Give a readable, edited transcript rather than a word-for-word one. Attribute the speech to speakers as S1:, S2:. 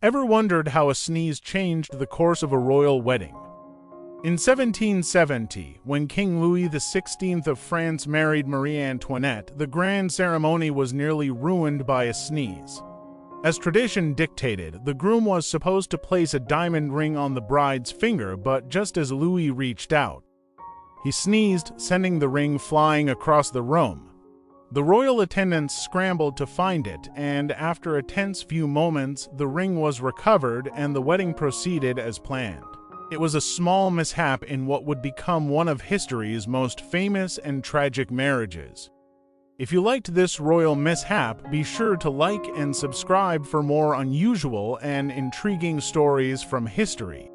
S1: Ever wondered how a sneeze changed the course of a royal wedding? In 1770, when King Louis XVI of France married Marie Antoinette, the grand ceremony was nearly ruined by a sneeze. As tradition dictated, the groom was supposed to place a diamond ring on the bride's finger, but just as Louis reached out, he sneezed, sending the ring flying across the room. The royal attendants scrambled to find it, and after a tense few moments, the ring was recovered and the wedding proceeded as planned. It was a small mishap in what would become one of history's most famous and tragic marriages. If you liked this royal mishap, be sure to like and subscribe for more unusual and intriguing stories from history.